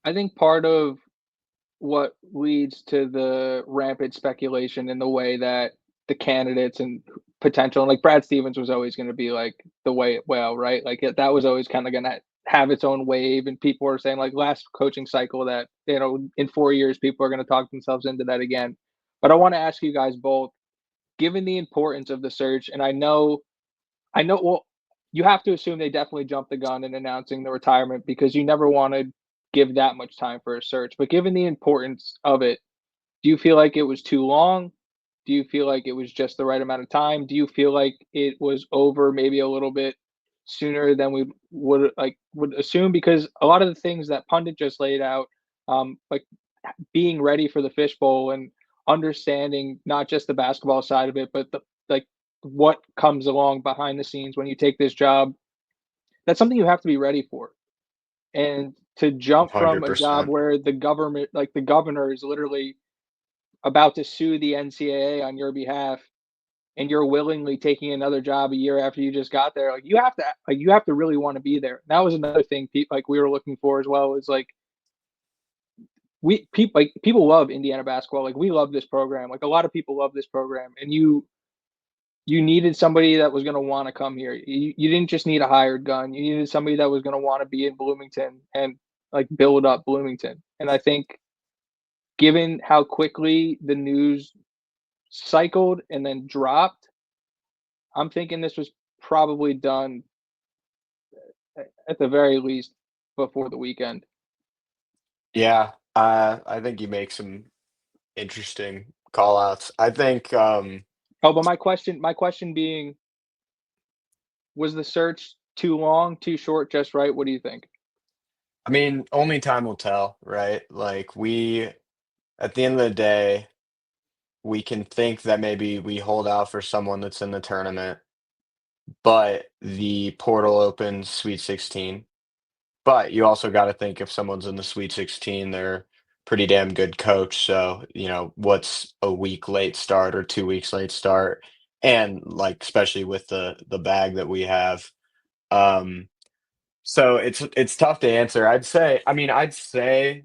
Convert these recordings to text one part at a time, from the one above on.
I think part of what leads to the rampant speculation in the way that the candidates and potential, and like Brad Stevens was always going to be like the way, well, right? Like that was always kind of going to have its own wave. And people are saying like last coaching cycle that, in 4 years, people are going to talk themselves into that again. But I want to ask you guys both, given the importance of the search, and well, you have to assume they definitely jumped the gun in announcing the retirement because you never want to give that much time for a search. But given the importance of it, do you feel like it was too long? Do you feel like it was just the right amount of time? Do you feel like it was over maybe a little bit sooner than we would assume? Because a lot of the things that pundit just laid out, like being ready for the fishbowl and understanding not just the basketball side of it, but the like what comes along behind the scenes when you take this job, that's something you have to be ready for. And to jump from a job 100%. where the government, like the governor, is literally about to sue the NCAA on your behalf, and you're willingly taking another job a year after you just got there, like you have to really want to be there. That was another thing like we were looking for as well. Is like people love Indiana basketball. Like we love this program. Like a lot of people love this program, and you needed somebody that was going to want to come here. You didn't just need a hired gun. You needed somebody that was going to want to be in Bloomington and like build up Bloomington. And I think given how quickly the news cycled and then dropped, I'm thinking this was probably done at the very least before the weekend. Yeah, I think you make some interesting call outs. I think, Oh, but my question being, was the search too long, too short, just right? What do you think? I mean, only time will tell, right? Like, at the end of the day, we can think that maybe we hold out for someone that's in the tournament, but the portal opens Sweet 16. But you also got to think if someone's in the Sweet 16, they're pretty damn good coach. So, what's a week late start or 2 weeks late start? And like, especially with the bag that we have. Um, so it's tough to answer. I'd say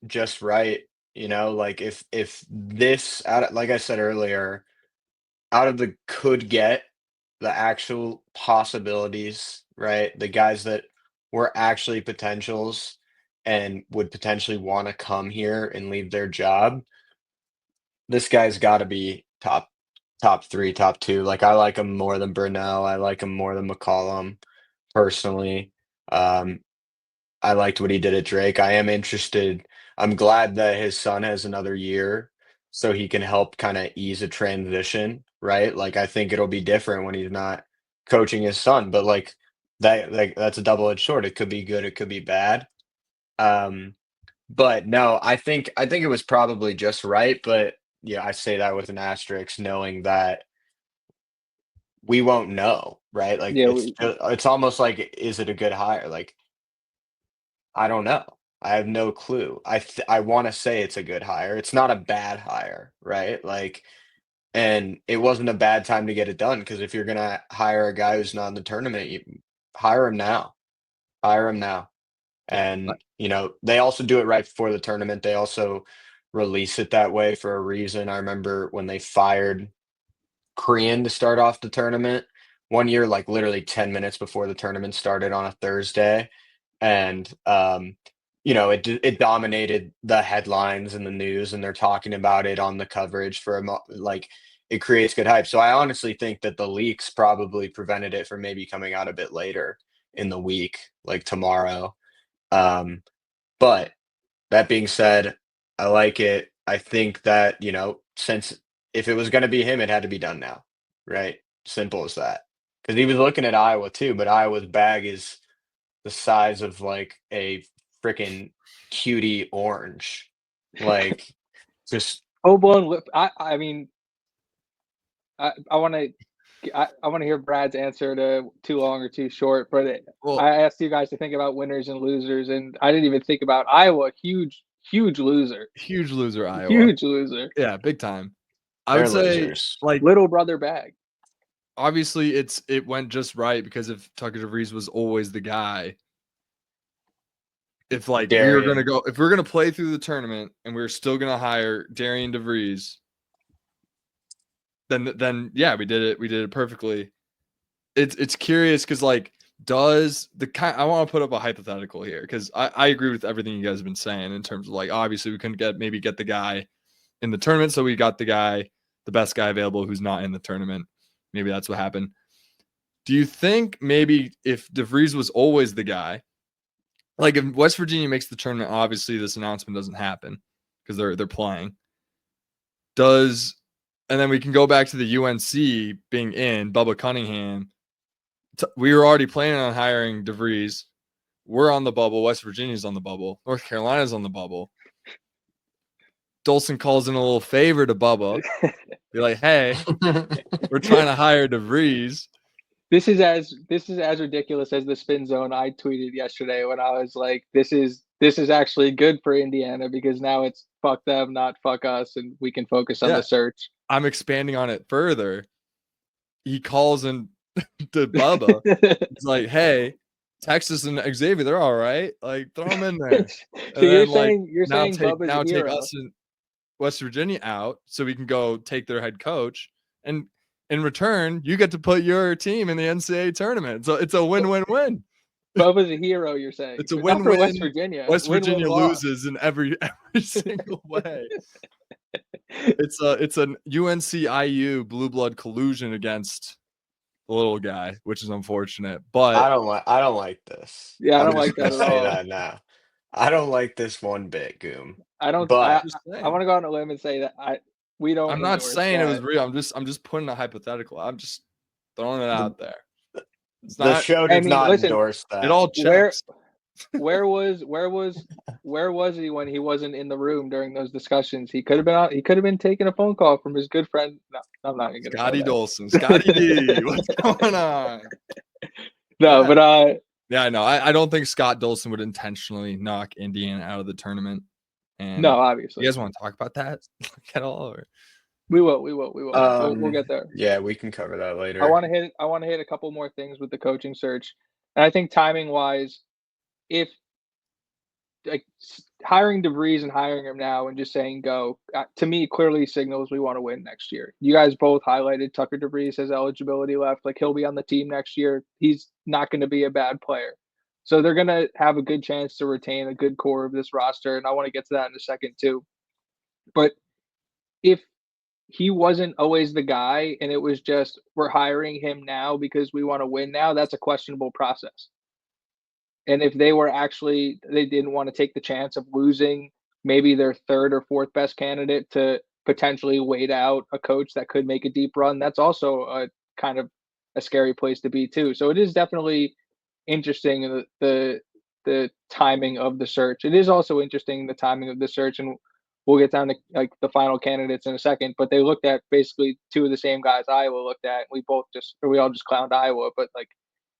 just right. Like if this like I said earlier, out of the could get, the actual possibilities, right? The guys that were actually potentials and would potentially wanna come here and leave their job, this guy's gotta be top 3, top 2. Like, I like him more than Burnell, I like him more than McCollum, personally. Um, I liked what he did at Drake. I'm glad that his son has another year so he can help kinda ease a transition, right? Like, I think it'll be different when he's not coaching his son, but, that's a double-edged sword. It could be good, it could be bad. Um, but no, I think it was probably just right, but, yeah, I say that with an asterisk knowing that we won't know, right? Like, Yeah, it's almost like, is it a good hire? Like, I don't know. I have no clue. I wanna say it's a good hire. It's not a bad hire, right? Like, and it wasn't a bad time to get it done because if you're gonna hire a guy who's not in the tournament, you hire him now. Hire him now. Yeah. And, they also do it right before the tournament. They also release it that way for a reason. I remember when they fired Korean to start off the tournament one year, like literally 10 minutes before the tournament started on a Thursday. And, it dominated the headlines and the news, and they're talking about it on the coverage for like, it creates good hype. So I honestly think that the leaks probably prevented it from maybe coming out a bit later in the week, like tomorrow. Um, but that being said, I like it. I think that, since if it was gonna be him, it had to be done now, right? Simple as that. Because he was looking at Iowa too, but Iowa's bag is the size of, like, a freaking cutie orange. Like, just full blown lip. I mean, I want to I want to hear Brad's answer to too long or too short. But Well, I asked you guys to think about winners and losers, and I didn't even think about Iowa. Huge loser. huge loser, Iowa. Huge loser. Yeah, big time. I would they're say, losers. like, Little brother bag. obviously, it went just right because if Tucker DeVries was always the guy, if like we were Darian. gonna if we're gonna play through the tournament and we're still gonna hire Darian DeVries, then yeah, we did it perfectly. It's curious because like does the kind I want to put up a hypothetical here because I agree with everything you guys have been saying in terms of like obviously we couldn't get the guy in the tournament, so we got the best guy available who's not in the tournament. Maybe that's what happened. Do you think maybe if DeVries was always the guy, like if West Virginia makes the tournament, obviously this announcement doesn't happen because they're playing. And then we can go back to the UNC being in Bubba Cunningham. We were already planning on hiring DeVries. We're on the bubble. West Virginia's on the bubble. North Carolina's on the bubble. Dolson calls in a little favor to Bubba. Be like, hey, we're trying to hire DeVries. This is as ridiculous as the spin zone I tweeted yesterday when I was like, this is actually good for Indiana because now it's fuck them, not fuck us, and we can focus on the search. I'm expanding on it further. He calls in to Bubba. It's like, hey, Texas and Xavier, they're all right. Like, throw them in there. So you're saying Bubba's a hero. Take us in West Virginia out so we can go take their head coach, and in return, you get to put your team in the NCAA tournament. So it's a win-win-win. Bubba's a hero, you're saying. It's a win-win for West Virginia. West Virginia loses in every single way. It's an UNC IU blue blood collusion against the little guy, which is unfortunate. But I don't like this. Yeah, I don't like that at all. Say that now. I don't like this one bit, Goom. I don't. But I want to go on a limb and say that we don't. I'm not saying it was real. I'm just putting a hypothetical. I'm just throwing it out there. It's the show did not endorse that. It all checks. Where was he when he wasn't in the room during those discussions? He could have been out. He could have been taking a phone call from his good friend. No, I'm not even gonna. Scotty Dolson, Scotty D. What's going on? No, yeah. But yeah, I know. I don't think Scott Dolson would intentionally knock Indiana out of the tournament. And no, obviously. You guys want to talk about that at all? Or? We will. We'll get there. Yeah, we can cover that later. I want to hit a couple more things with the coaching search, and I think timing wise, if like hiring DeVries and hiring him now and just saying go, to me clearly signals we want to win next year. You guys both highlighted Tucker DeVries has eligibility left. Like he'll be on the team next year. He's not going to be a bad player. So they're going to have a good chance to retain a good core of this roster. And I want to get to that in a second too. But if he wasn't always the guy and it was just we're hiring him now because we want to win now, that's a questionable process. And if they didn't want to take the chance of losing maybe their third or fourth best candidate to potentially wait out a coach that could make a deep run, that's also a kind of a scary place to be too. So it is definitely interesting the timing of the search. It is also interesting the timing of the search, and we'll get down to like the final candidates in a second. But they looked at basically two of the same guys Iowa looked at. We all just clowned Iowa, but like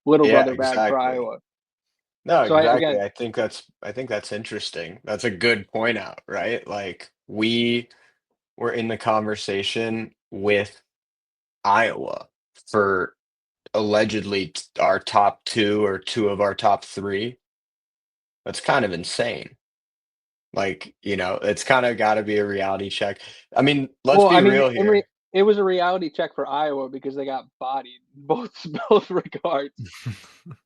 little brother bad for Iowa. No, so exactly. I think that's interesting. That's a good point out, right? Like we were in the conversation with Iowa for allegedly our top two or two of our top three. That's kind of insane. Like, it's kind of got to be a reality check. I mean, let's be real here. It was a reality check for Iowa because they got bodied both regards.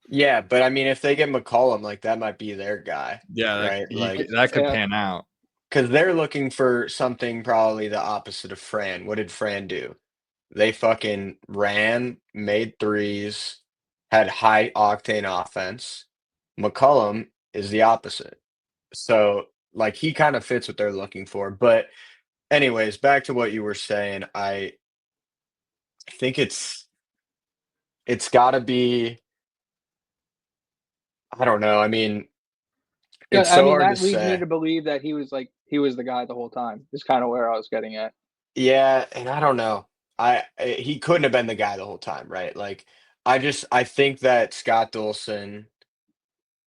Yeah, but I mean, if they get McCollum, like that might be their guy. Yeah, right. That could pan out because they're looking for something probably the opposite of Fran. What did Fran do? They fucking ran, made threes, had high octane offense. McCollum is the opposite. So, like, he kind of fits what they're looking for. But anyways, back to what you were saying. I think it's got to be. I don't know. I mean, it's so hard to say. That leads me to believe that he was the guy the whole time. Is kind of where I was getting at. Yeah, and I don't know. He couldn't have been the guy the whole time, right? Like, I think that Scott Dolson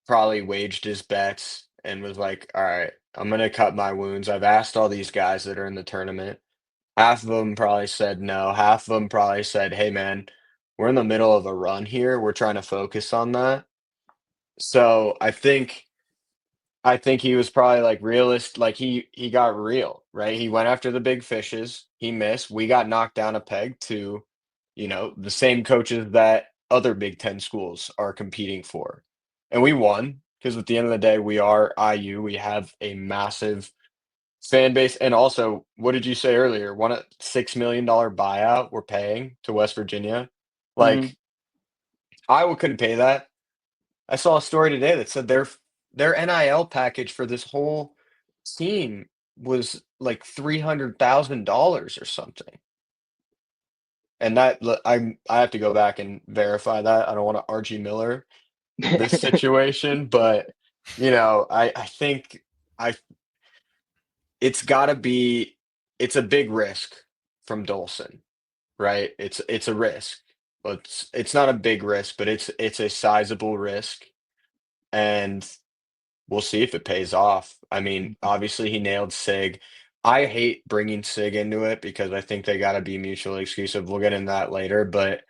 probably waged his bets and was like, all right, I'm going to cut my wounds. I've asked all these guys that are in the tournament. Half of them probably said no. Half of them probably said, hey, man, we're in the middle of a run here. We're trying to focus on that. So I think I think he was probably like realist, like he got real, right? He went after the big fishes. He missed. We got knocked down a peg to, the same coaches that other Big Ten schools are competing for. And we won because at the end of the day, we are IU. We have a massive fan base. And also, what did you say earlier? One a $6 million buyout we're paying to West Virginia. Mhm. Like Iowa couldn't pay that. I saw a story today that said their NIL package for this whole team was like $300,000 or something. And I have to go back and verify that. I don't want to Archie Miller this situation, but I think I it's got to be it's a big risk from Dolson, right? It's a risk. But it's not a big risk, but it's a sizable risk, and we'll see if it pays off. I mean, obviously he nailed Sig. I hate bringing Sig into it because I think they got to be mutually exclusive. We'll get into that later, but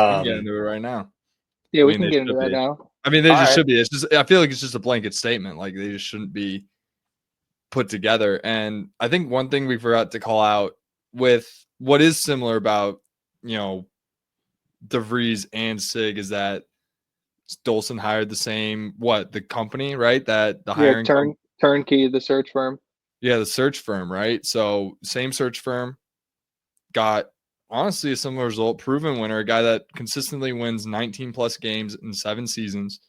We can get um, into it right now. Yeah, I we mean, can they get into should that be. now. I mean, they all just right. should be. It's just I feel like it's just a blanket statement. Like they just shouldn't be put together. And I think one thing we forgot to call out with what is similar about you know DeVries and Sig is that Dolson hired the company, right? That the Yeah, hiring turnkey, the search firm. yeah, the search firm, right? So same search firm got honestly a similar result, proven winner, a guy that consistently wins 19 plus games in 7 seasons,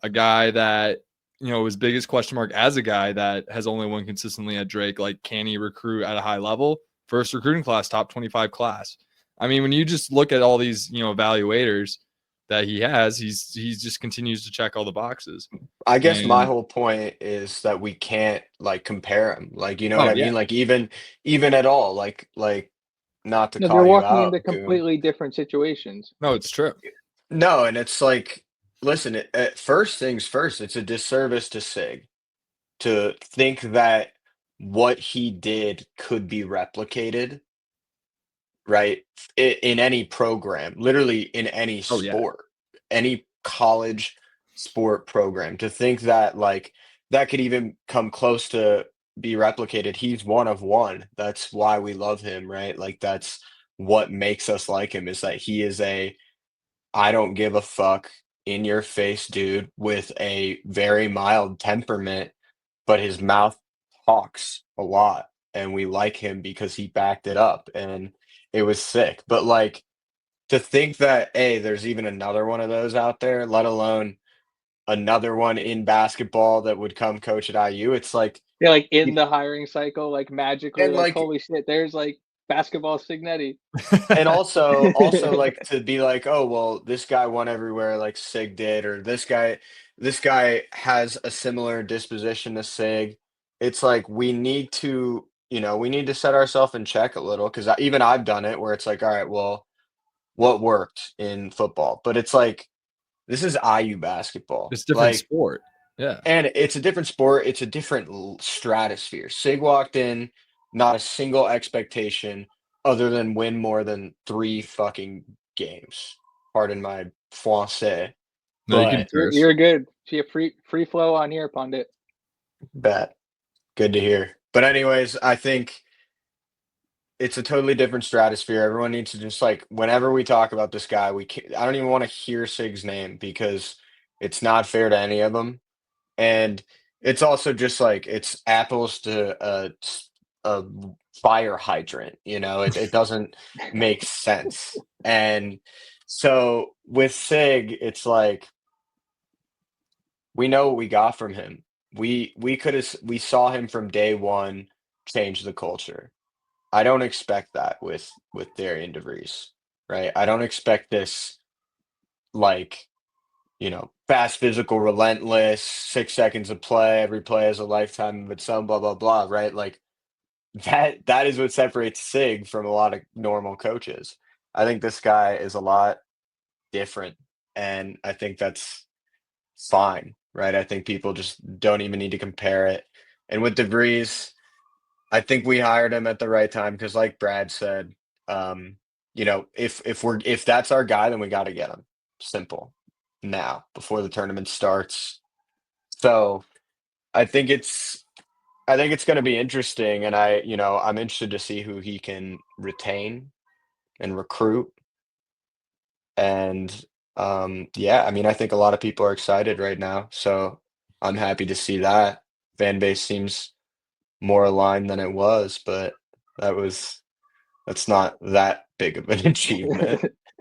a guy that his biggest question mark as a guy that has only won consistently at Drake, like can he recruit at a high level? First recruiting class, top 25 class. I mean, when you just look at all these, evaluators that he has, he just continues to check all the boxes. I guess my And whole point is that we can't like compare them. Like, you know what oh I yeah, mean? Like even at all. Like not to No, they're call you walking out, into Goon. completely different situations. no, it's true. No, and it's like, listen, at first things first, it's a disservice to Sig to think that what he did could be replicated, right? In any program, literally in any Oh yeah, sport, any college sport program, to think that like that could even come close to be replicated. He's one of one. That's why we love him, right? Like that's what makes us like him is that he is a I don't give a fuck in your face dude with a very mild temperament, but his mouth talks a lot and we like him because he backed it up and it was sick. But like to think that there's even another one of those out there, let alone another one in basketball that would come coach at IU, it's like Yeah, like in you- the hiring cycle, like magically, and like like holy shit, there's like basketball Signetti. and also like to be like, oh well, this guy won everywhere like Sig did, or this guy has a similar disposition to Sig. It's like we need to set ourselves in check a little because even I've done it where it's like, all right, well, what worked in football? But it's like this is IU basketball, it's a different like, sport. Yeah, and it's a different sport. It's a different stratosphere. Sig walked in, not a single expectation other than win more than 3 fucking games. Pardon my français, no, you can but You're, curse. you're good. See a free flow on here, pundit. bet good to hear. But anyways, I think it's a totally different stratosphere. Everyone needs to just like whenever we talk about this guy, I don't even want to hear Sig's name because it's not fair to any of them. And it's also just like it's apples to a fire hydrant, it doesn't make sense. And so with Sig, it's like we know what we got from him. We saw him from day one change the culture. I don't expect that with Darian DeVries, right? I don't expect this like fast, physical, relentless, 6 seconds of play, every play has a lifetime of its own, blah, blah, blah, right? Like that is what separates Sig from a lot of normal coaches. I think this guy is a lot different, and I think that's fine, right? I think people just don't even need to compare it. And with DeVries, I think we hired him at the right time because, like Brad said, if that's our guy, then we got to get him. Simple. Now, before the tournament starts. So I think it's I think it's going to be interesting, and I'm interested to see who he can retain and recruit. And yeah, I mean, I think a lot of people are excited right now, so I'm happy to see that. Fan base seems more aligned than it was, but that was that's not that big of an achievement.